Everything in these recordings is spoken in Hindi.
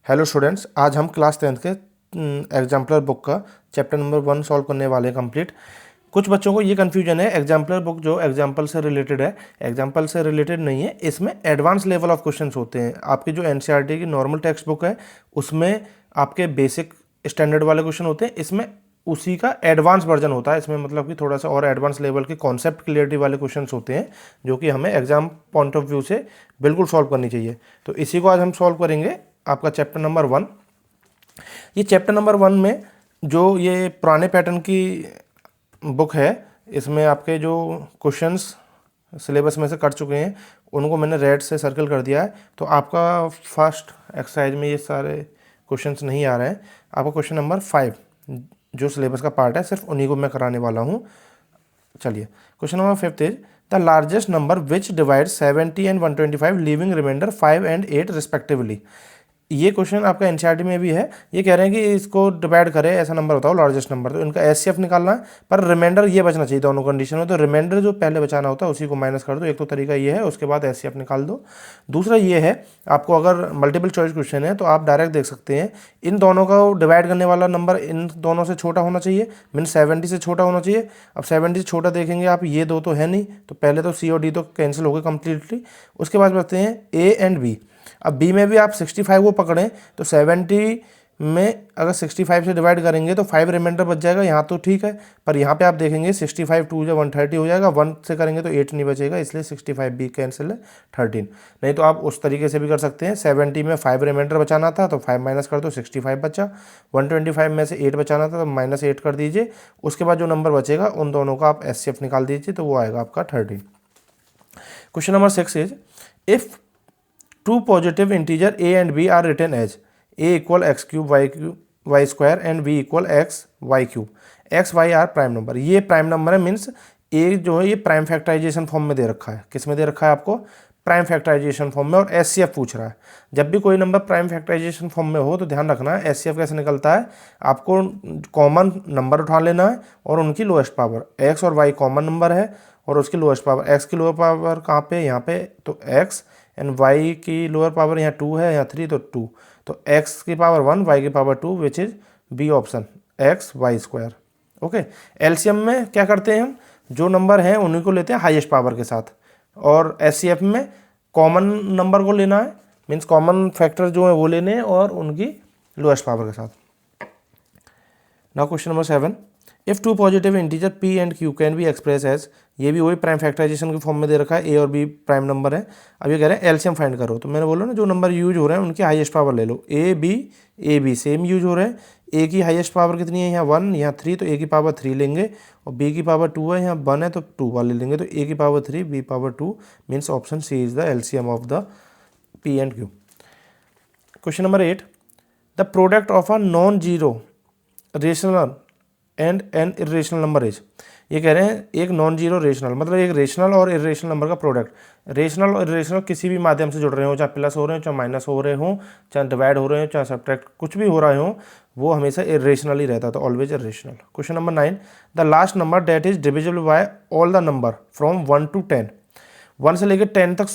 हेलो स्टूडेंट्स, आज हम क्लास 10th के एग्जाम्पलर बुक का चैप्टर नंबर 1 सॉल्व करने वाले हैं कंप्लीट। कुछ बच्चों को ये कन्फ्यूजन है, एग्जाम्पलर बुक जो एग्जाम्पल से रिलेटेड है, एग्जाम्पल से रिलेटेड नहीं है। इसमें एडवांस लेवल ऑफ क्वेश्चंस होते हैं। आपकी जो एनसीईआरटी की नॉर्मल टेक्स्ट बुक है उसमें आपके बेसिक स्टैंडर्ड वाले क्वेश्चन होते हैं, इसमें उसी का एडवांस वर्जन होता है। इसमें मतलब कि थोड़ा सा और एडवांस लेवल के कॉन्सेप्ट क्लियरिटी वाले क्वेश्चंस होते हैं जो कि हमें एग्जाम पॉइंट ऑफ व्यू से बिल्कुल सॉल्व करनी चाहिए। तो इसी को आज हम सॉल्व करेंगे। आपका चैप्टर नंबर 1, ये चैप्टर नंबर 1 में जो ये पुराने पैटर्न की बुक है, इसमें आपके जो क्वेश्चंस सिलेबस में से कट चुके हैं उनको मैंने रेड से सर्कल कर दिया है। तो आपका फर्स्ट एक्सरसाइज में ये सारे क्वेश्चंस नहीं आ रहे हैं। आपका क्वेश्चन नंबर 5 जो सिलेबस का पार्ट है, सिर्फ उन्हीं को मैं कराने वाला हूँ। चलिए, question number 5 is the largest number which divide 70 and 125 leaving remainder 5 and 8 respectively. ये क्वेश्चन आपका एनसीईआरटी में भी है। ये कह रहे हैं कि इसको डिवाइड करें, ऐसा नंबर बताओ लार्जेस्ट नंबर। तो इनका एचसीएफ निकालना है, पर रिमाइंडर ये बचना चाहिए दोनों कंडीशन में। तो रिमाइंडर जो पहले बचाना होता है उसी को माइनस कर दो। एक तो तरीका ये है, उसके बाद एचसीएफ निकाल दो। दूसरा ये है, आपको अगर मल्टीपल चॉइस क्वेश्चन है तो आप डायरेक्ट देख सकते हैं, इन दोनों को डिवाइड करने वाला नंबर इन दोनों से छोटा होना चाहिए, मीन 70 से छोटा होना चाहिए। अब 70 से छोटा देखेंगे आप, ये दो तो है नहीं, तो पहले तो सी और डी तो कैंसिल हो गए कम्प्लीटली। उसके बाद बचते हैं ए एंड बी। अब बी में भी आप 65 को पकड़ें तो 70 में अगर 65 से डिवाइड करेंगे तो 5 रिमाइंडर बच जाएगा। यहाँ तो ठीक है, पर यहाँ पे आप देखेंगे 65 2 जो 130 हो जाएगा। 1 से करेंगे तो 8 नहीं बचेगा, इसलिए 65 बी कैंसिल है, 13। नहीं तो आप उस तरीके से भी कर सकते हैं, 70 में 5 रिमाइंडर बचाना था तो 5 माइनस कर दो, 65 बचा। 125 में से 8 बचाना था तो -8 कर दीजिए। उसके बाद जो नंबर बचेगा उन दोनों का आप एचसीएफ निकाल दीजिए, तो वो आएगा आपका 13। Question number 6 is if two positive integer a and b are written as a equal x cube y square and b equal x y cube, x y are prime number. ये प्राइम नंबर है, मीन्स a जो है ये प्राइम फैक्टराइजेशन फॉर्म में दे रखा है। किस में दे रखा है आपको? प्राइम फैक्टराइजेशन फॉर्म में, और एचसीएफ पूछ रहा है। जब भी कोई नंबर प्राइम फैक्टराइजेशन फॉर्म में हो तो ध्यान रखना है एचसीएफ कैसे निकलता है। आपको कॉमन नंबर उठा लेना है और उनकी लोएस्ट पावर, एक्स और वाई कॉमन नंबर है और उसकी लोएस्ट पावर, एक्स की लोअर पावर कहाँ पे? यहाँ पे, तो एक्स एंड वाई की लोअर पावर यहाँ 2 है, यहाँ 3, तो 2, तो एक्स की पावर 1, वाई की power 2, which is B option, x y square. Okay, LCM में क्या करते हैं हम? जो नंबर हैं उन्हीं को लेते हैं हाईएस्ट पावर के साथ, और एचसीएफ में कॉमन नंबर को लेना है, मीन्स कॉमन फैक्टर जो है वो लेने हैं और उनकी लोएस्ट पावर के साथ। Now question number 7, if two positive integer p and q can be express as, ये भी वही प्राइम फैक्टराइजेशन के फॉर्म में दे रखा है, a और b प्राइम नंबर है। अब ये कह रहे हैं एलसीएम फाइंड करो। तो मैंने बोला ना, जो नंबर यूज हो रहे हैं उनकी हाईएस्ट पावर ले लो। a b सेम यूज हो रहे हैं। a की हाईएस्ट पावर कितनी है? यहाँ 1, यहाँ 3, तो a की पावर 3 लेंगे, और b की पावर 2 है, यहाँ 1 है तो 2 वाले लेंगे। तो a की power 3, b power 2, means option C is the LCM of the p and q। Question number 8, the product of a non zero rational and an irrational number is. ये कह रहे हैं एक नॉन जीरो रेशनल, मतलब एक रेशनल और इरेशनल नंबर का प्रोडक्ट। रेशनल और इरेशनल किसी भी माध्यम से जुड़ रहे हो, चाहे प्लस हो रहे हो, चाहे माइनस हो रहे हो, चाहे डिवाइड हो रहे हो, चाहे सब्ट्रैक्ट, कुछ भी हो रहे हो, वो हमेशा इरेशनल ही रहता है, तो always irrational. Question number 9, the last number that is divisible by all the number from 1 to 10। 1 से लेकर 10 तक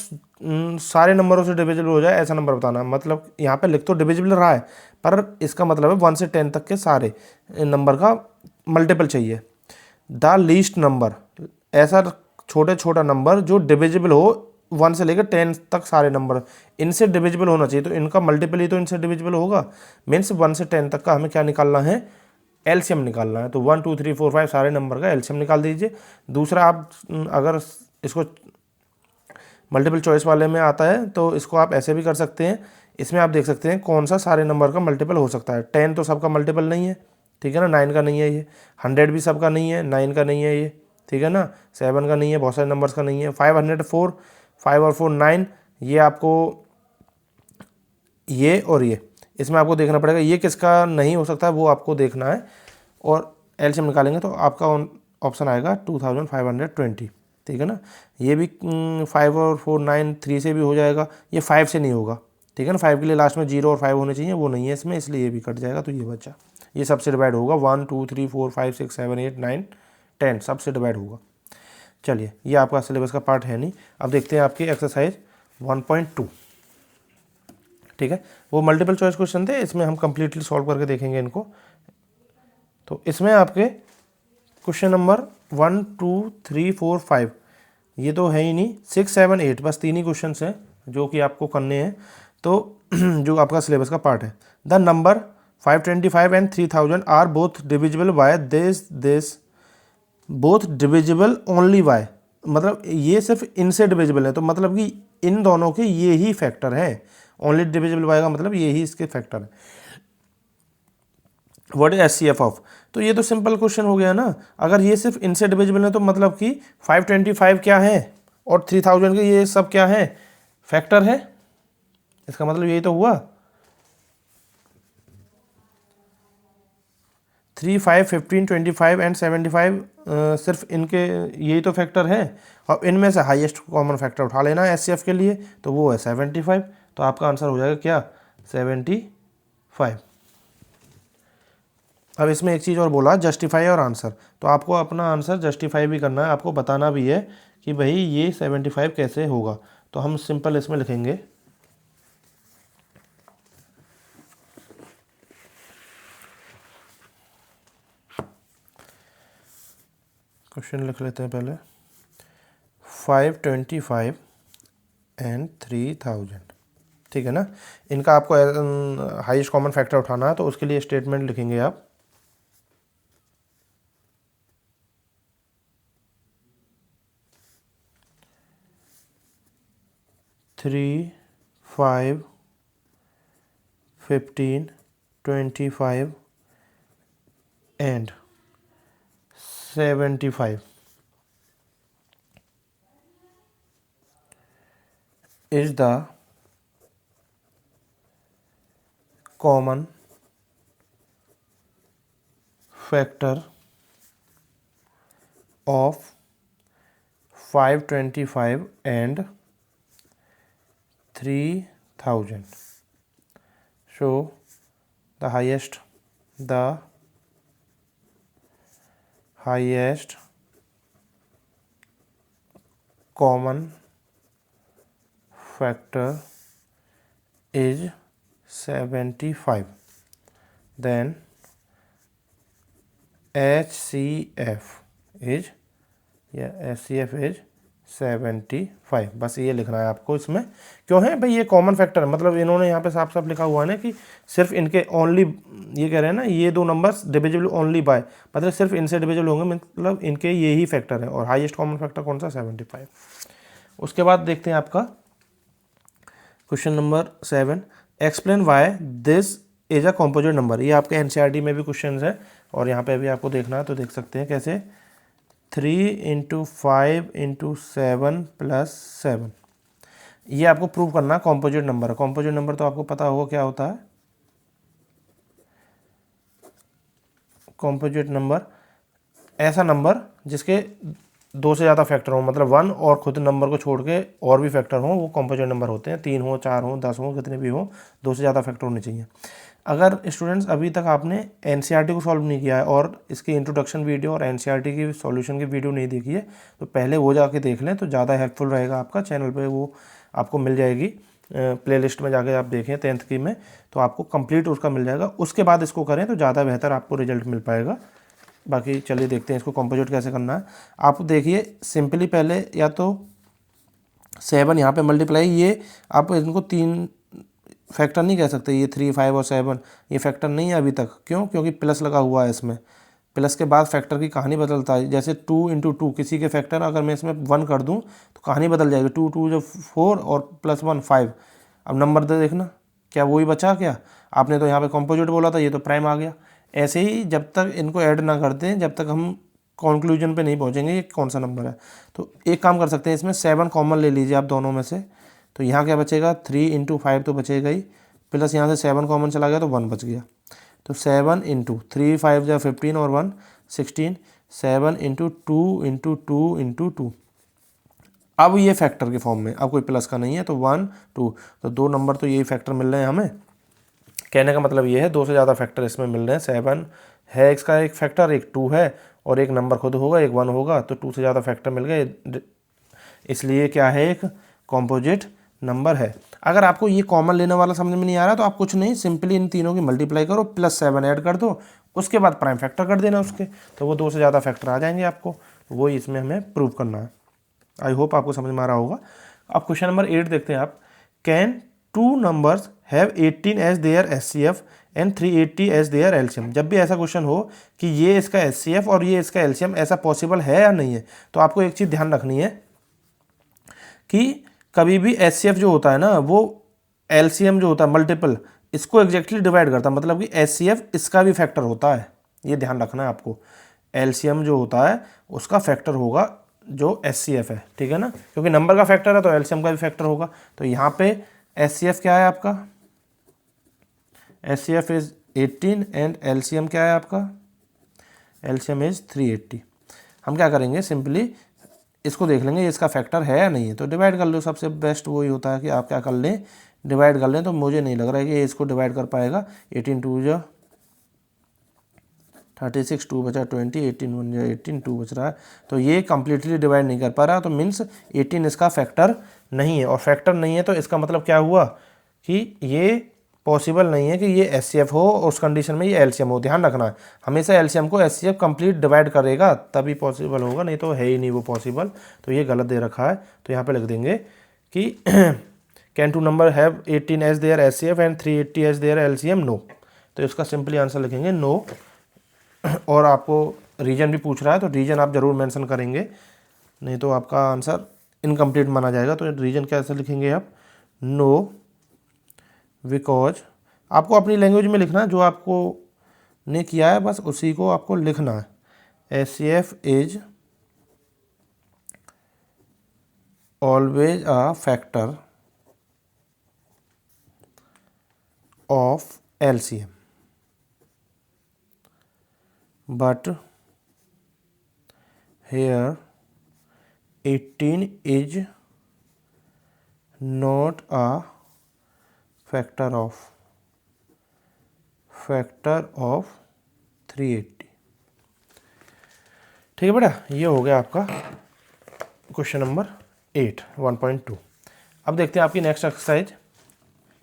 सारे नंबरों से डिविजिबल हो जाए ऐसा नंबर बताना। मतलब यहाँ पे लिख तो डिविजिबल रहा है, पर इसका मतलब है 1 से 10 तक के सारे नंबर का मल्टीपल चाहिए। द लीस्ट नंबर, ऐसा छोटा नंबर जो डिविजिबल हो 1 से लेकर 10 तक सारे नंबर, इनसे डिविजिबल होना चाहिए। तो इनका मल्टीपल ही तो इनसे डिविजिबल होगा, मीन्स 1 से 10 तक का हमें क्या निकालना है? एलसीएम निकालना है। तो 1 2 3 4 5 सारे नंबर का एलसीएम निकाल दीजिए। दूसरा, आप अगर इसको मल्टीपल चॉइस वाले में आता है तो इसको आप ऐसे भी कर सकते हैं। इसमें आप देख सकते हैं कौन सा सारे नंबर का मल्टीपल हो सकता है। 10 तो सबका मल्टीपल नहीं है, ठीक है ना, 9 का नहीं है ये। 100 भी सबका नहीं है, 9 का नहीं है ये, ठीक है ना, 7 का नहीं है, बहुत सारे नंबर्स का नहीं है। 504, 5 और 4 9, ये आपको, ये और ये, इसमें आपको देखना पड़ेगा ये किसका नहीं हो सकता है, वो आपको देखना है। और एलसीएम निकालेंगे तो आपका ऑप्शन आएगा 2520, ठीक है ना। ये भी 5 और 4 9 3 से भी हो जाएगा, ये 5 से नहीं होगा, ठीक है ना। 5 के लिए लास्ट में 0 और 5 होने चाहिए, वो नहीं है इसमें, इसलिए ये भी कट जाएगा। तो ये बचा, ये सबसे डिवाइड होगा। 1 2 3 4 5 6 7 8 9 10 सबसे डिवाइड होगा। चलिए, ये आपका सिलेबस का पार्ट है नहीं। अब देखते हैं आपकी एक्सरसाइज 1.2, ठीक है, वो मल्टीपल चॉइस क्वेश्चन थे, इसमें हम कंप्लीटली सॉल्व करके देखेंगे इनको। तो इसमें आपके क्वेश्चन नंबर 1 2 3 4 5 ये तो है ही नहीं, 6 7 8 बस 3 ही क्वेश्चन हैं जो कि आपको करने हैं। तो जो आपका सिलेबस का पार्ट है, the number 525 and 3000 are both divisible by this both divisible only by, मतलब ये सिर्फ इनसे डिविजिबल है, तो मतलब कि इन दोनों के ये ही फैक्टर है। ओनली डिविजिबल बाय का मतलब ये ही इसके फैक्टर है। व्हाट इज एचसीएफ ऑफ, तो ये तो सिंपल क्वेश्चन हो गया ना, अगर ये सिर्फ इनसे डिविजिबल है तो मतलब कि 525 क्या है और 3000 के ये सब क्या है, फैक्टर है, इसका मतलब यही तो हुआ। 3 5 15 25 एंड 75 सिर्फ इनके यही तो फैक्टर है, और इनमें से हाईएस्ट कॉमन फैक्टर उठा लेना है एचसीएफ के लिए, तो वो है 75। तो आपका आंसर हो जाएगा क्या, 75। अब इसमें एक चीज़ और बोला, जस्टिफाई और आंसर, तो आपको अपना आंसर जस्टिफाई भी करना है, आपको बताना भी है कि भाई ये 75 कैसे होगा। तो हम सिंपल इसमें लिखेंगे, क्वेश्चन लिख लेते हैं पहले, 525 एंड 3000, ठीक है ना। इनका आपको हाईएस्ट कॉमन फैक्टर उठाना है, तो उसके लिए स्टेटमेंट लिखेंगे आप, 3 5 15 25 and 75 is the common factor of 525 and 3000. So the highest common factor is 75. Then HCF is 75। बस ये लिखना है आपको इसमें, क्यों है भाई, ये कॉमन फैक्टर है, मतलब इन्होंने यहाँ पे साफ साफ लिखा हुआ है ना कि सिर्फ इनके ओनली, ये कह रहे हैं ना ये दो नंबर्स डिविजिबल ओनली बाय, मतलब सिर्फ इनसे डिविजिबल होंगे, मतलब इनके ये ही फैक्टर है, और हाईएस्ट कॉमन फैक्टर कौन सा, 75। उसके बाद देखते हैं आपका question number 7, explain why this is a composite number. ये आपके एनसीईआरटी में भी क्वेश्चन है, और यहाँ पे भी आपको देखना है तो देख सकते हैं कैसे, 3 × 5 × 7 + 7, ये आपको प्रूव करना है कॉम्पोजिट नंबर है। कॉम्पोजिट नंबर तो आपको पता होगा क्या होता है, कॉम्पोजिट नंबर ऐसा नंबर जिसके दो से ज़्यादा फैक्टर हो, मतलब 1 और खुद नंबर को छोड़ के और भी फैक्टर हों, वो कॉम्पोजिट नंबर होते हैं। 3 हो, 4 हो, 10 हो, कितने भी हो, 2 से ज़्यादा फैक्टर होने चाहिए। अगर स्टूडेंट्स अभी तक आपने एनसीईआरटी को सॉल्व नहीं किया है और इसकी इंट्रोडक्शन वीडियो और एनसीईआरटी की सॉल्यूशन की वीडियो नहीं देखी है, तो पहले वो जाके देख लें, तो ज़्यादा हेल्पफुल रहेगा। आपका चैनल पे वो आपको मिल जाएगी, प्लेलिस्ट में जाके आप देखें 10th की में, तो आपको कंप्लीट उसका मिल जाएगा। उसके बाद इसको करें तो ज़्यादा बेहतर आपको रिजल्ट मिल पाएगा। बाकी चलिए देखते हैं इसको कंपोजिट कैसे करना है। आप देखिए सिंपली पहले या तो 7 यहाँ पे मल्टीप्लाई, ये आप इनको 3 फैक्टर नहीं कह सकते, ये 3 5 और 7 ये फैक्टर नहीं है अभी तक। क्यों, क्योंकि प्लस लगा हुआ है इसमें, प्लस के बाद फैक्टर की कहानी बदलता है। जैसे 2 × 2 किसी के फैक्टर अगर मैं इसमें 1 कर दूं तो कहानी बदल जाएगी, 2 2 जो 4 और +1 5। अब नंबर दे देखना क्या वही बचा, क्या आपने तो यहाँ पे कॉम्पोजिट बोला था, ये तो प्राइम आ गया। ऐसे ही जब तक इनको ऐड ना करते हैं, जब तक हम कंक्लूजन पे नहीं पहुँचेंगे ये कौन सा नंबर है। तो एक काम कर सकते हैं, इसमें 7 कॉमन ले लीजिए आप दोनों में से, तो यहाँ क्या बचेगा, 3 × 5 तो बचेगा ही, प्लस यहाँ से 7 कॉमन चला गया तो 1 बच गया। तो 7 × 3 5 या 15 और 1 16, 7 × 2 × 2 × 2। अब ये फैक्टर के फॉर्म में, अब कोई प्लस का नहीं है, तो 1 2, तो 2 नंबर तो यही फैक्टर मिल रहे हैं हमें। कहने का मतलब ये है 2 से ज़्यादा फैक्टर इसमें मिल रहे हैं। 7 है इसका एक फैक्टर, एक 2 है, और एक नंबर खुद होगा, एक 1 होगा, तो 2 से ज़्यादा फैक्टर मिल गए, इसलिए क्या है, एक कॉम्पोजिट नंबर है। अगर आपको ये कॉमन लेने वाला समझ में नहीं आ रहा तो आप कुछ नहीं, सिंपली इन तीनों की मल्टीप्लाई करो, +7 ऐड कर दो, उसके बाद प्राइम फैक्टर कर देना उसके, तो वो 2 से ज़्यादा फैक्टर आ जाएंगे आपको। वही इसमें हमें प्रूव करना है। आई होप आपको समझ में आ रहा होगा। अब क्वेश्चन नंबर 8 देखते हैं आप। Can 2 numbers have 18 as their HCF and 380 as their LCM. जब भी ऐसा क्वेश्चन हो कि ये इसका एचसीएफ और ये इसका एलसीएम, ऐसा पॉसिबल है या नहीं है, तो आपको एक चीज़ ध्यान रखनी है कि कभी भी एचसीएफ जो होता है ना, वो एलसीएम जो होता है मल्टीपल, इसको एग्जैक्टली डिवाइड करता है, मतलब कि एचसीएफ इसका भी फैक्टर होता है, ये ध्यान रखना है आपको। एलसीएम जो होता है उसका फैक्टर होगा जो एचसीएफ है, ठीक है ना, क्योंकि नंबर का फैक्टर है तो एलसीएम का भी फैक्टर होगा। तो यहाँ पे एचसीएफ क्या है आपका, एचसीएफ इज 18 एंड एलसीएम क्या है आपका, एलसीएम इज 380। हम क्या करेंगे, सिंपली इसको देख लेंगे इसका फैक्टर है या नहीं है, तो डिवाइड कर लो। सबसे बेस्ट वही होता है कि आप क्या कर लें, डिवाइड कर लें। तो मुझे नहीं लग रहा है कि ये इसको डिवाइड कर पाएगा। 18 2 जो 36, 2 बचा 20, 18 1 जो 18, 2 बच रहा है, तो ये कम्प्लीटली डिवाइड नहीं कर पा रहा, तो मीन्स 18 इसका फैक्टर नहीं है। और फैक्टर नहीं है तो इसका मतलब क्या हुआ कि ये पॉसिबल नहीं है कि ये एचसीएफ हो, उस कंडीशन में ये एलसीएम हो। ध्यान रखना है, हमेशा एलसीएम को एचसीएफ कंप्लीट डिवाइड करेगा तभी पॉसिबल होगा, नहीं तो है ही नहीं वो पॉसिबल। तो ये गलत दे रखा है, तो यहाँ पे लिख देंगे कि can 2 number have 18 as their HCF and 380 as their LCM, no. तो इसका सिंपली आंसर लिखेंगे नो। और आपको रीजन भी पूछ रहा है तो रीजन आप ज़रूर मेंशन करेंगे, नहीं तो आपका आंसर इनकम्प्लीट माना जाएगा। तो रीजन कैसे लिखेंगे आप, नो बिकॉज। आपको अपनी लैंग्वेज में लिखना है, जो आपको ने किया है बस उसी को आपको लिखना है। HCF is always a factor of LCM but here 18 is not a factor of 380। ठीक है बेटा, ये हो गया आपका क्वेश्चन नंबर 8 1.2। अब देखते हैं आपकी नेक्स्ट एक्सरसाइज।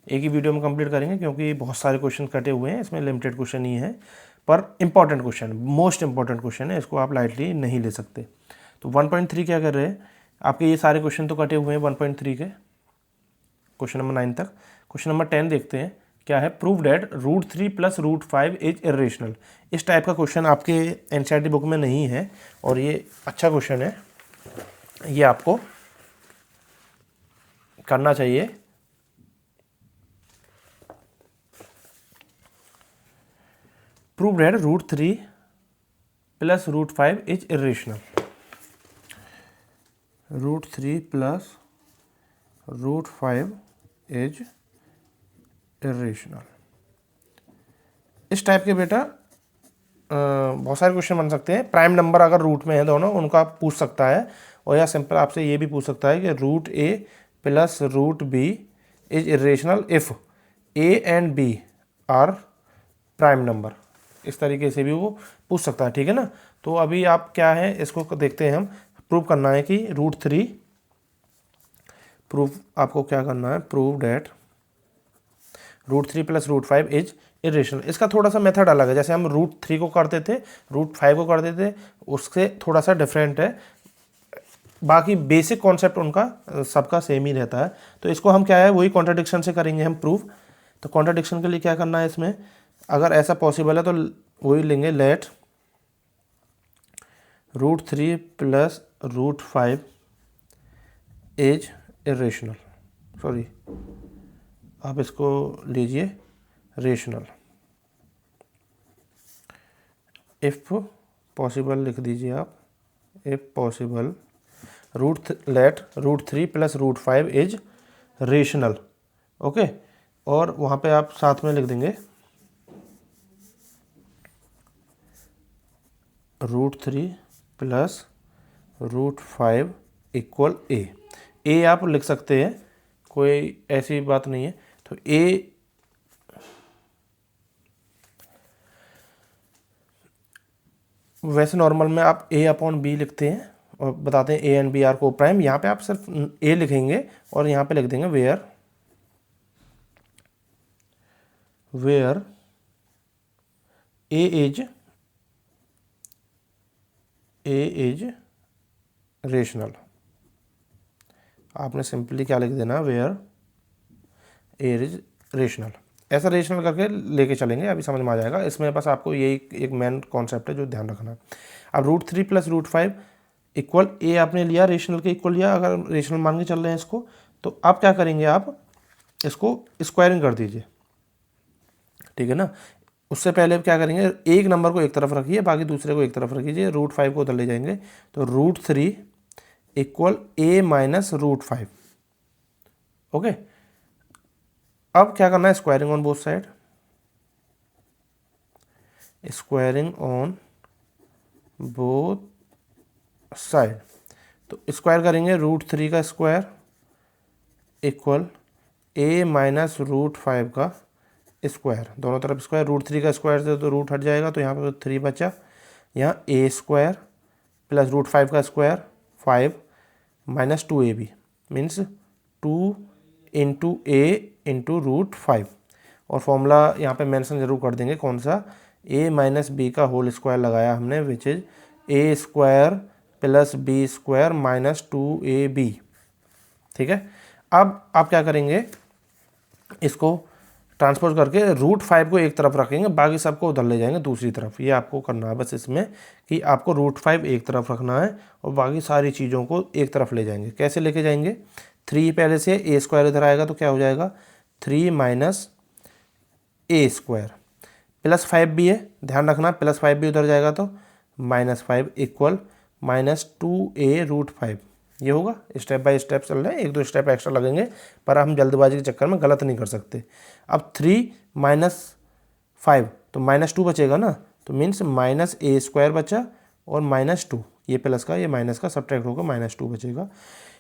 एक ही वीडियो में कंप्लीट करेंगे क्योंकि बहुत सारे क्वेश्चन कटे हुए हैं, इसमें लिमिटेड क्वेश्चन ही है, पर important question, most important question है, इसको आप लाइटली नहीं ले सकते। तो 1.3 क्या कर रहे हैं आपके, ये सारे क्वेश्चन तो कटे हुए हैं 1.3 के, क्वेश्चन नंबर 9 तक। क्वेश्चन नंबर 10 देखते हैं क्या है। Prove that √3 + √5 is irrational. इस टाइप का क्वेश्चन आपके एनसीईआरटी बुक में नहीं है और ये अच्छा क्वेश्चन है, ये आपको करना चाहिए। Prove that √3 + √5 is irrational. √3 + √5 is irrational. इस टाइप के बेटा बहुत सारे क्वेश्चन बन सकते हैं। प्राइम नंबर अगर रूट में है दोनों, उनका पूछ सकता है, और या सिंपल आपसे ये भी पूछ सकता है कि √a + √b is irrational if a and b are prime number. इस तरीके से भी वो पूछ सकता है, ठीक है ना। तो अभी आप क्या है इसको देखते हैं, हम प्रूव करना है कि √3, प्रूफ आपको क्या करना है, प्रूव डैट √3 + √5 इज इरेशनल। इसका थोड़ा सा मेथड अलग है, जैसे हम √3 को करते थे, √5 को करते थे, उससे थोड़ा सा डिफरेंट है। बाकी बेसिक कॉन्सेप्ट उनका सबका सेम ही रहता है। तो इसको हम क्या है वही कॉन्ट्राडिक्शन से करेंगे हम प्रूफ। तो कॉन्ट्राडिक्शन के लिए क्या करना है इसमें, अगर ऐसा पॉसिबल है तो वही लेंगे, लेट √3 + √5 इज इरेशनल। सॉरी, आप इसको लीजिए रेशनल। इफ़ पॉसिबल लिख दीजिए आप, if possible let √3 + √5 is rational. Okay, और वहाँ पे आप साथ में लिख देंगे √3 + √5 इक्वल a। a आप लिख सकते हैं, कोई ऐसी बात नहीं है। तो a वैसे नॉर्मल में आप a/b लिखते हैं, और बताते हैं ए एंड बी आर को प्राइम। यहाँ पे आप सिर्फ ए लिखेंगे और यहाँ पे लिख देंगे वेयर ए इज रेशनल। आपने सिंपली क्या लिख देना, वेयर ए इज रेशनल। ऐसा रेशनल करके लेके चलेंगे, अभी समझ में आ जाएगा। इसमें बस आपको यही एक मेन कॉन्सेप्ट है जो ध्यान रखना है। अब √3 + √5 इक्वल ए आपने लिया, रेशनल के इक्वल लिया, अगर रेशनल मान के चल रहे हैं इसको, तो आप क्या करेंगे, आप इसको स्क्वायरिंग कर दीजिए, ठीक है ना। उससे पहले क्या करेंगे, एक नंबर को एक तरफ रखिए, बाकी दूसरे को एक तरफ रखिए, √5 को उधर ले जाएंगे, तो √3 इक्वल a - √5। ओके, अब क्या करना है, squaring on both side, squaring on both side. तो स्क्वायर करेंगे, √3 का स्क्वायर इक्वल a - √5 का स्क्वायर, दोनों तरफ स्क्वायर। √3 का स्क्वायर से तो रूट हट जाएगा, तो यहाँ पर 3 बचा, यहाँ a² + √5 का स्क्वायर 5 - 2ab मीन्स 2 × a × √5। और फॉर्मूला यहाँ पे मेंशन जरूर कर देंगे, कौन सा, a - b का होल स्क्वायर लगाया हमने, which is a² + b² - 2ab। ठीक है, अब आप क्या करेंगे, इसको ट्रांसपोज करके √5 को एक तरफ रखेंगे, बाकी सबको उधर ले जाएंगे दूसरी तरफ। ये आपको करना है बस इसमें, कि आपको √5 एक तरफ रखना है और बाकी सारी चीज़ों को एक तरफ ले जाएंगे। कैसे लेके जाएंगे, 3 पहले से, a² इधर आएगा तो क्या हो जाएगा, 3 - a² +5 भी है, ध्यान रखना, +5 भी उधर जाएगा तो -5 इक्वल -2a √5। ये होगा, स्टेप बाय स्टेप चल रहे हैं, 1-2 स्टेप एक्स्ट्रा लगेंगे, पर हम जल्दबाजी के चक्कर में गलत नहीं कर सकते। अब 3 - 5 तो -2 बचेगा ना, तो मीन्स -a² बचा और -2, ये प्लस का ये माइनस का सब्ट्रैक्ट होगा, -2 बचेगा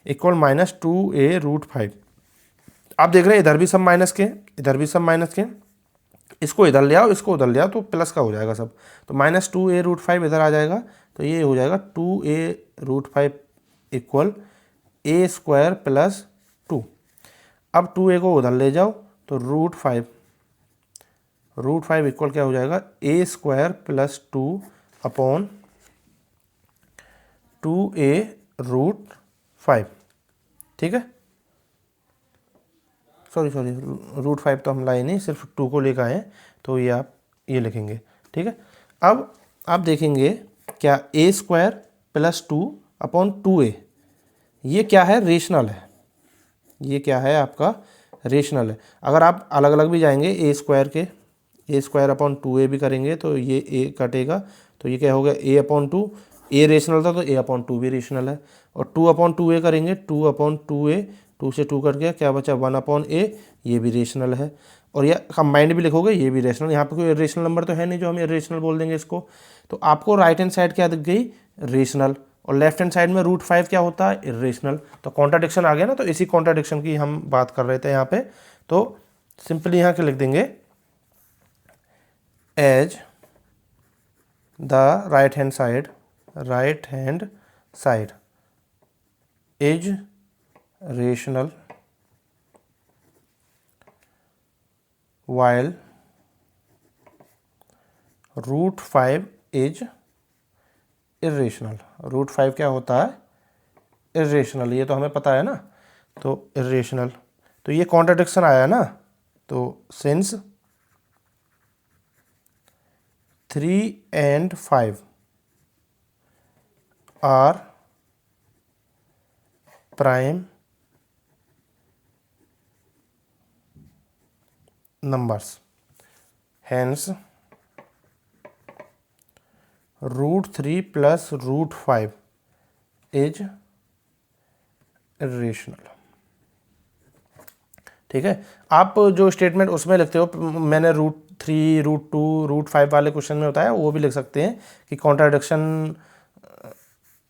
इक्वल -2a √5। आप देख रहे हैं इधर भी सब माइनस के, इधर भी सब माइनस के, इसको इधर ले आओ, इसको उधर ले आओ, तो प्लस का हो जाएगा सब, तो -2a √5 इधर आ जाएगा, तो ये हो जाएगा 2a √5 इक्वल a² + 2। अब 2a को उधर ले जाओ, तो √5 इक्वल क्या हो जाएगा, a² + 2 अपॉन 2a √5। ठीक है, सॉरी √5 तो हम लाए नहीं, सिर्फ 2 को लेकर आए, तो ये आप ये लिखेंगे। ठीक है, अब आप देखेंगे क्या, a² + 2 अपॉन 2a, ये क्या है, रेशनल है, ये क्या है आपका, रेशनल है। अगर आप अलग अलग भी जाएंगे, a² के, a² अपॉन 2a भी करेंगे, तो ये a कटेगा, तो ये क्या हो गया, a/2, a रेशनल था तो a/2 भी रेशनल है। और 2/2a करेंगे, 2/2a, 2 से 2 कट गया, क्या बचा, 1/a, ये भी रेशनल है। और ये कंबाइंड भी लिखोगे, ये भी रेशनल, यहाँ पे कोई रेशनल नंबर तो है नहीं जो हम रेशनल बोल देंगे इसको। तो आपको राइट हैंड साइड क्या दिख गई, रेशनल, और लेफ्ट हैंड साइड में √5 क्या होता है, इरेशनल। तो कॉन्ट्राडिक्शन आ गया ना, तो इसी कॉन्ट्राडिक्शन की हम बात कर रहे थे यहाँ पे। तो सिंपली यहाँ के लिख देंगे, as the right hand side is rational while √5 is irrational. √5 क्या होता है, इरेशनल, ये तो हमें पता है ना, तो इरेशनल। तो ये कॉन्ट्राडिक्शन आया ना, तो since 3 and 5 are prime numbers, hence √3 + √5 is irrational। ठीक है, आप जो स्टेटमेंट उसमें लिखते हो, मैंने √3, √2, √5 वाले क्वेश्चन में बताया, वो भी लिख सकते हैं कि कॉन्ट्राडिक्शन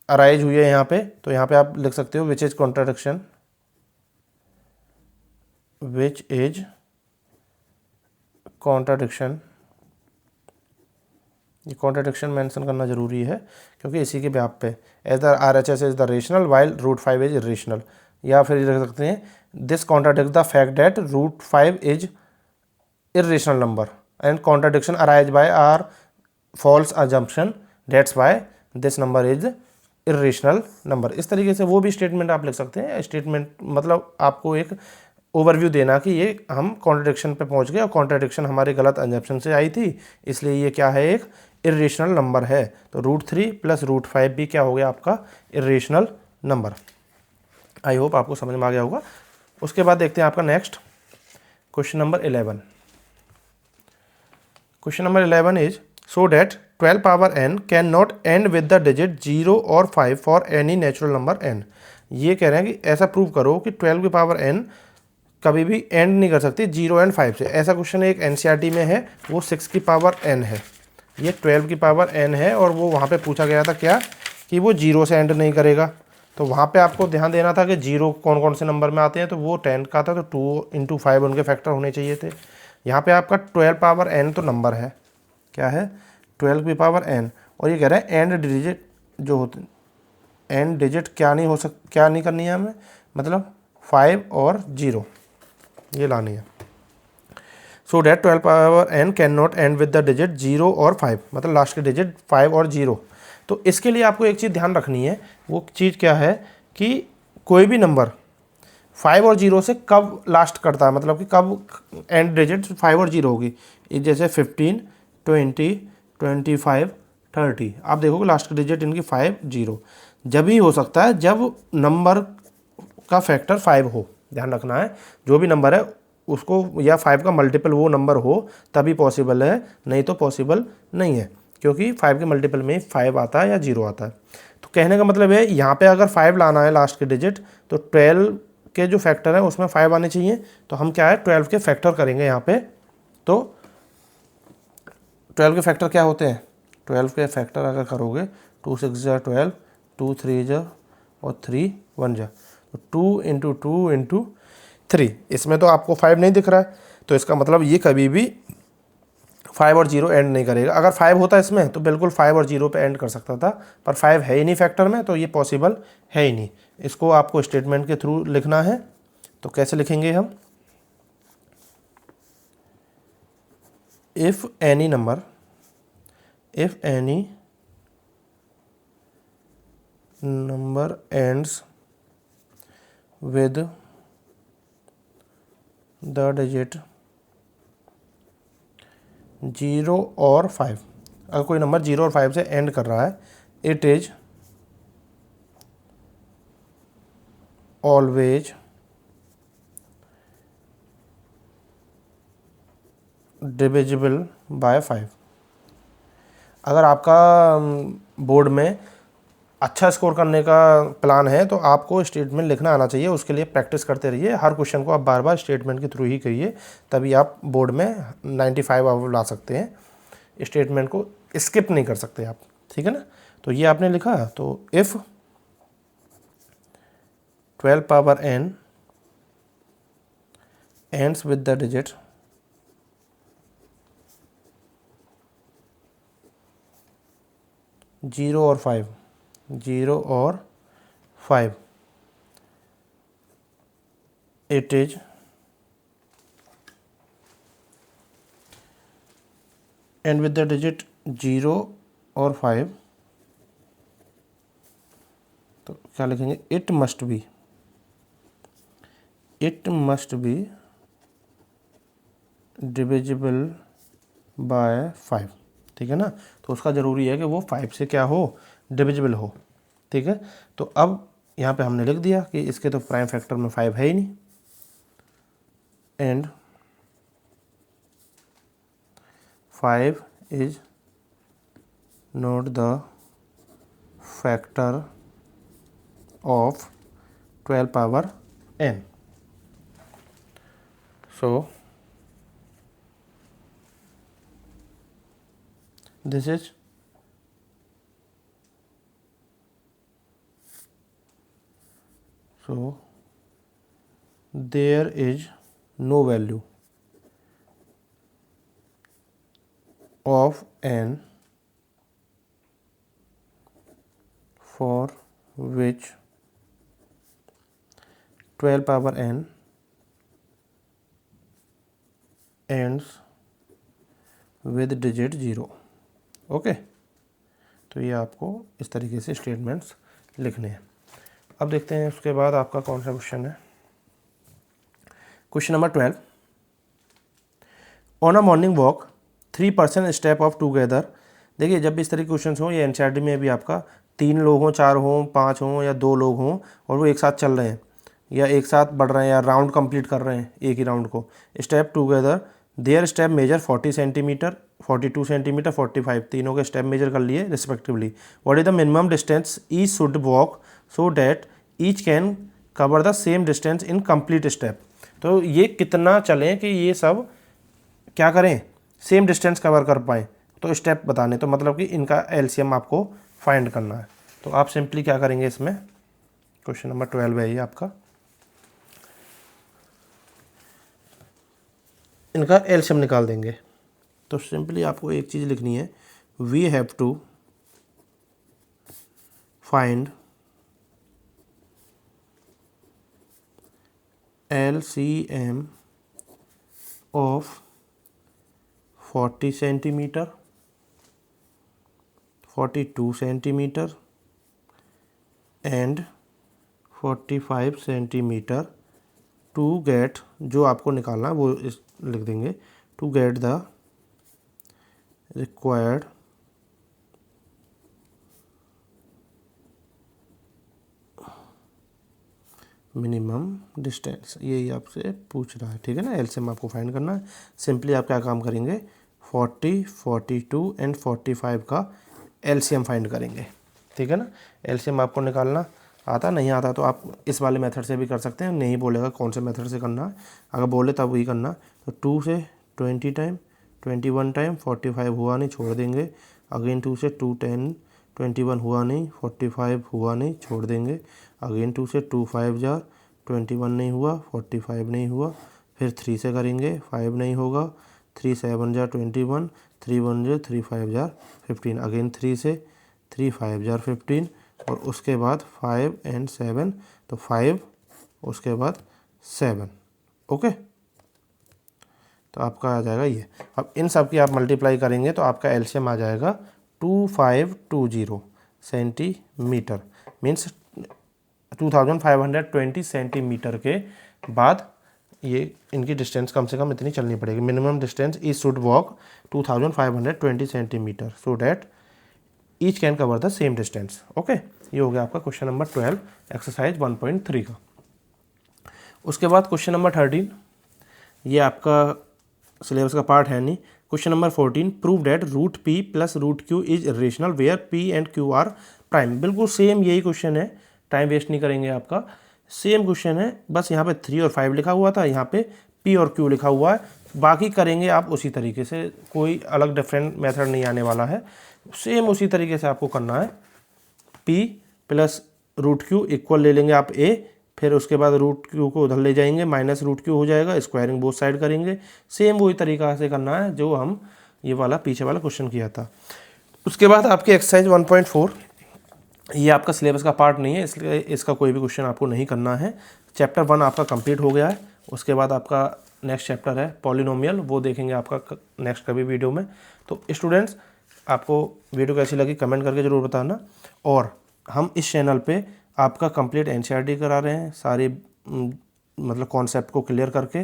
अराइज हुई है यहाँ पे, तो यहाँ पे आप लिख सकते हो which is contradiction, which is contradiction ये कॉन्ट्राडिक्शन मेंशन करना जरूरी है क्योंकि इसी के ब्याप पे as the RHS is the rational while root 5 is irrational, या फिर रख सकते हैं this contradict the fact that root 5 is irrational number and contradiction arise by our false assumption, that's why this number is irrational number। इस तरीके से वो भी स्टेटमेंट आप लिख सकते हैं। स्टेटमेंट मतलब आपको एक ओवरव्यू देना कि ये हम कॉन्ट्रडिक्शन पे पहुंच गए और कॉन्ट्रडिक्शन हमारे गलत असम्पशन से आई थी, इसलिए ये क्या है, एक इरेशनल नंबर है। तो √3 + √5 भी क्या हो गया आपका इरेशनल नंबर। आई होप आपको समझ में आ गया होगा। उसके बाद देखते हैं आपका next question number 11। Question number 11 is so that 12 power n cannot end with the digit 0 or 5 for any natural number n। ये कह रहे हैं कि ऐसा प्रूव करो कि 12 की पावर n कभी भी एंड नहीं कर सकती 0 एंड 5 से। ऐसा क्वेश्चन एक NCERT में है, वो 6 की पावर n है, ये 12 की पावर n है, और वो वहाँ पे पूछा गया था क्या कि वो 0 से एंड नहीं करेगा। तो वहाँ पे आपको ध्यान देना था कि 0 कौन कौन से नंबर में आते हैं, तो वो 10 का था, तो 2 × 5 उनके फैक्टर होने चाहिए थे। यहाँ पे आपका 12 पावर n तो नंबर है, क्या है 12 की पावर n, और ये कह रहा है एंड डिजिट जो होते एंड डिजिट क्या नहीं करनी है हमें, मतलब 5 और 0 ये लानी है। So that 12 power n can not and with the digit 0 और 5, मतलब लास्ट के डिजिट 5 और 0। तो इसके लिए आपको एक चीज़ ध्यान रखनी है, वो चीज़ क्या है कि कोई भी नंबर 5 और 0 से कब लास्ट करता है, मतलब कि कब एंड डिजिट 5 और 0 होगी। जैसे 15, 20, 25, 30, आप देखोगे लास्ट की डिजिट इनकी 5, 0। जब ही हो सकता है जब नंबर का फैक्टर 5 हो, ध्यान रखना है, जो भी नंबर है उसको या 5 का मल्टीपल वो नंबर हो तभी पॉसिबल है, नहीं तो पॉसिबल नहीं है, क्योंकि 5 के मल्टीपल में 5 आता है या 0 आता है। तो कहने का मतलब है यहाँ पे अगर 5 लाना है लास्ट के डिजिट, तो 12 के जो फैक्टर है उसमें 5 आने चाहिए। तो हम क्या है 12 के फैक्टर करेंगे यहाँ पे। तो 12 के फैक्टर क्या होते हैं, 12 के फैक्टर अगर करोगे 2 × 6 = 12, 2 × 3 = और 3 × 1 = तो 2 × 2 × 3। इसमें तो आपको 5 नहीं दिख रहा है, तो इसका मतलब ये कभी भी 5 और 0 एंड नहीं करेगा। अगर 5 होता इसमें तो बिल्कुल 5 और 0 पे एंड कर सकता था, पर 5 है ही नहीं फैक्टर में, तो ये पॉसिबल है ही नहीं। इसको आपको स्टेटमेंट के थ्रू लिखना है। तो कैसे लिखेंगे हम, if any number ends with the digit 0 और 5, अगर कोई नंबर 0 और 5 से एंड कर रहा है, it is always divisible by 5। अगर आपका बोर्ड में अच्छा स्कोर करने का प्लान है तो आपको स्टेटमेंट लिखना आना चाहिए। उसके लिए प्रैक्टिस करते रहिए, हर क्वेश्चन को आप बार बार स्टेटमेंट के थ्रू ही करिए, तभी आप बोर्ड में 95 आप ला सकते हैं। स्टेटमेंट को स्किप नहीं कर सकते आप, ठीक है ना। तो ये आपने लिखा, तो if 12 power n ends with the digit 0 और 5, 0 और 5, it is and with the digit 0 और 5, तो क्या लिखेंगे, it must be divisible by 5, ठीक है ना। तो उसका ज़रूरी है कि वो 5 से क्या हो, डिविजिबल हो, ठीक है। तो अब यहाँ पे हमने लिख दिया कि इसके तो प्राइम फैक्टर में 5 है ही नहीं, and 5 is not the factor of 12 power n। So this is there is no value of n for which 12 power n ends with digit 0। Okay, तो ये आपको इस तरीके से स्टेटमेंट्स लिखने हैं। अब देखते हैं उसके बाद आपका कौन सा क्वेश्चन है। Question number 12, on a morning walk 3 person step of together. देखिए जब भी इस तरह के क्वेश्चन हो, ये एनसीईआरटी में भी आपका 3 लोग हों, 4 हों, 5 हों या 2 लोग हों और वो एक साथ चल रहे हैं या एक साथ बढ़ रहे हैं या राउंड कंप्लीट कर रहे हैं एक ही राउंड को, step together, their step measure 40 centimetre, 42 centimetre, 45, तीनों के स्टेप मेजर कर लिए respectively. What is the minimum distance each should walk so that each can cover the same distance in complete step. तो ये कितना चलें कि ये सब क्या करें, सेम डिस्टेंस कवर कर पाएँ, तो स्टेप बताने, तो मतलब कि इनका एलसीएम आपको फाइंड करना है। तो आप सिंपली क्या करेंगे इसमें, क्वेश्चन नंबर 12 है ये आपका, इनका एलसीएम निकाल देंगे। तो सिंपली आपको एक चीज़ लिखनी है, we have to find LCM of 40 centimetre, 42 centimetre and 45 centimetre to get, जो आपको निकालना है वो इस लिख देंगे, to get the required minimum distance. यही आपसे पूछ रहा है, ठीक है ना। एलसीएम आपको फाइंड करना है। सिंपली आप क्या काम करेंगे, 40, 42 एंड 45 का एलसीएम फाइंड करेंगे, ठीक है ना। एलसीएम आपको निकालना आता नहीं आता तो आप इस वाले मेथड से भी कर सकते हैं, नहीं बोलेगा कौन से मेथड से करना है, अगर बोले तब वही करना। तो 2 से 20 टाइम, 21 टाइम, 45 हुआ नहीं, छोड़ देंगे। अगेन 2 से 2 10, 21 हुआ नहीं, 45 हुआ नहीं, छोड़ देंगे। अगेन 2 से 2 5 जार, 21 नहीं हुआ, 45 नहीं हुआ। फिर 3 से करेंगे, 5 नहीं होगा, 3 7 जार 21, 3 1 जार 3 5 जार 15। अगेन 3 से 3 5 जार 15 और उसके बाद 5 एंड 7, तो 5 उसके बाद 7। ओके, तो आपका आ जाएगा ये। अब इन सब की आप मल्टीप्लाई करेंगे तो आपका एलसीएम आ जाएगा 2520 सेंटीमीटर, मीन्स 2520 सेंटीमीटर के बाद ये इनकी डिस्टेंस कम से कम इतनी चलनी पड़ेगी। Minimum distance each should walk 2520 centimetre so that each can cover the same distance. Okay, ये हो गया आपका क्वेश्चन नंबर 12 एक्सरसाइज 1.3 का। उसके बाद क्वेश्चन नंबर 13, ये आपका सिलेबस का पार्ट है नहीं। Question number 14, prove that root P plus root Q is irrational where P and Q are prime. बिल्कुल सेम यही क्वेश्चन है, टाइम वेस्ट नहीं करेंगे आपका, सेम क्वेश्चन है, बस यहाँ पे 3 और 5 लिखा हुआ था, यहाँ पे पी और क्यू लिखा हुआ है। बाकी करेंगे आप उसी तरीके से, कोई अलग डिफरेंट मेथड नहीं आने वाला है, सेम उसी तरीके से आपको करना है। P plus root Q equal ले लेंगे आप ए, फिर उसके बाद रूट क्यू को उधर ले जाएंगे, माइनस रूट क्यू हो जाएगा, स्क्वायरिंग बोथ साइड करेंगे। सेम वही तरीका से करना है जो हम ये वाला पीछे वाला क्वेश्चन किया था। उसके बाद आपकी एक्सरसाइज 1.4, ये आपका सिलेबस का पार्ट नहीं है, इसलिए इसका कोई भी क्वेश्चन आपको नहीं करना है। चैप्टर 1 आपका कंप्लीट हो गया है। उसके बाद आपका नेक्स्ट चैप्टर है पॉलिनोमियल, वो देखेंगे आपका नेक्स्ट कभी वीडियो में। तो स्टूडेंट्स, आपको वीडियो कैसी लगी कमेंट करके ज़रूर बताना। और हम इस चैनल पे आपका कंप्लीट एनसीईआरटी करा रहे हैं, सारे मतलब कॉन्सेप्ट को क्लियर करके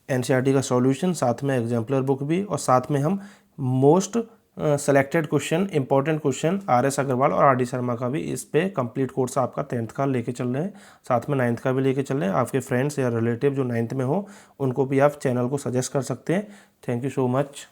एनसीईआरटी का सॉल्यूशन, साथ में एग्जाम्पलर बुक भी, और साथ में हम most selected question, important question RS Agarwal और RD शर्मा का भी इस पे कंप्लीट कोर्स आपका 10th का लेके चल रहे हैं, साथ में 9th का भी लेके चल रहे हैं। आपके फ्रेंड्स या रिलेटिव जो 9th में हो उनको भी आप चैनल को सजेस्ट कर सकते हैं। Thank you so much.